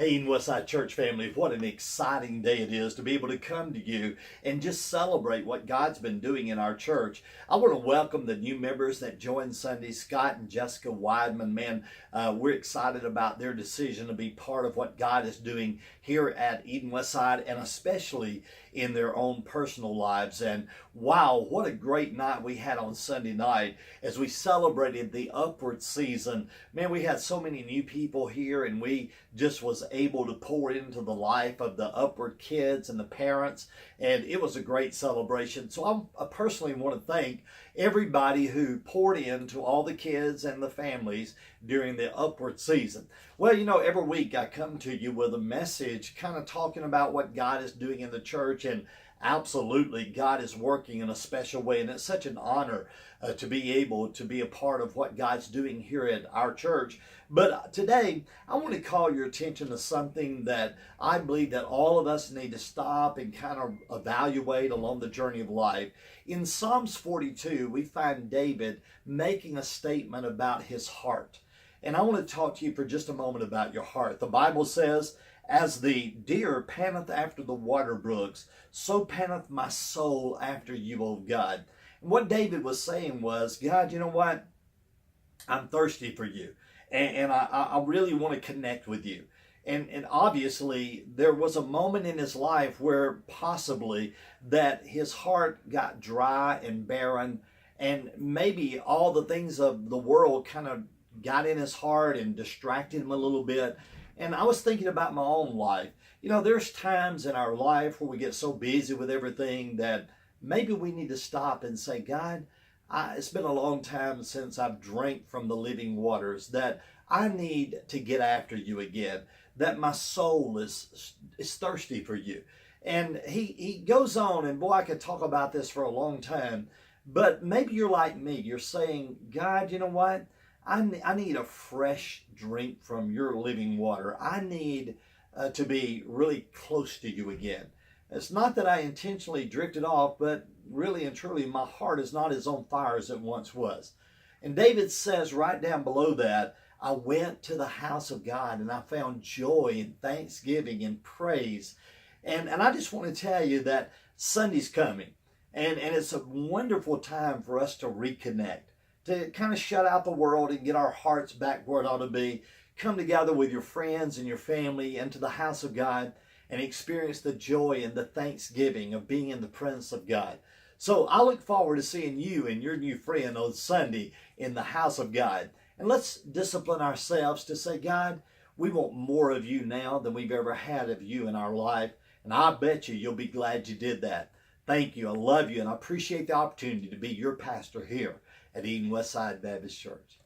Hey, Eden Westside Church family, what an exciting day it is to be able to come to you and just celebrate what God's been doing in our church. I want to welcome the new members that joined Sunday, Scott and Jessica Weidman. Man, we're excited about their decision to be part of what God is doing here at Eden Westside, and especially in their own personal lives. And wow, what a great night we had on Sunday night as we celebrated the upward season. Man, we had so many new people here, and we just was able to pour into the life of the upward kids and the parents, and it was a great celebration. So I personally want to thank everybody who poured into all the kids and the families during the upward season. Well, you know, every week I come to you with a message kind of talking about what God is doing in the church, and absolutely, God is working in a special way, and it's such an honor to be able to be a part of what God's doing here at our church. But today, I want to call your attention to something that I believe that all of us need to stop and kind of evaluate along the journey of life. In Psalms 42, we find David making a statement about his heart. And I want to talk to you for just a moment about your heart. The Bible says, "As the deer panteth after the water brooks, so panteth my soul after you, O God." And what David was saying was, God, you know what? I'm thirsty for you. And I really want to connect with you. And obviously, there was a moment in his life where possibly that his heart got dry and barren, and maybe all the things of the world kind of got in his heart and distracted him a little bit. And I was thinking about my own life. You know, there's times in our life where we get so busy with everything that maybe we need to stop and say, God, it's been a long time since I've drank from the living waters, that I need to get after you again, that my soul is thirsty for you. And he goes on, and boy, I could talk about this for a long time, but maybe you're like me. You're saying, God, you know what? I need a fresh drink from your living water. I need to be really close to you again. It's not that I intentionally drifted off, but really and truly my heart is not as on fire as it once was. And David says right down below that, I went to the house of God and I found joy and thanksgiving and praise. And I just want to tell you that Sunday's coming. And it's a wonderful time for us to reconnect, to kind of shut out the world and get our hearts back where it ought to be. Come together with your friends and your family into the house of God and experience the joy and the thanksgiving of being in the presence of God. So I look forward to seeing you and your new friend on Sunday in the house of God. And let's discipline ourselves to say, God, we want more of you now than we've ever had of you in our life. And I bet you'll be glad you did that. Thank you. I love you, and I appreciate the opportunity to be your pastor here at Eden Westside Baptist Church.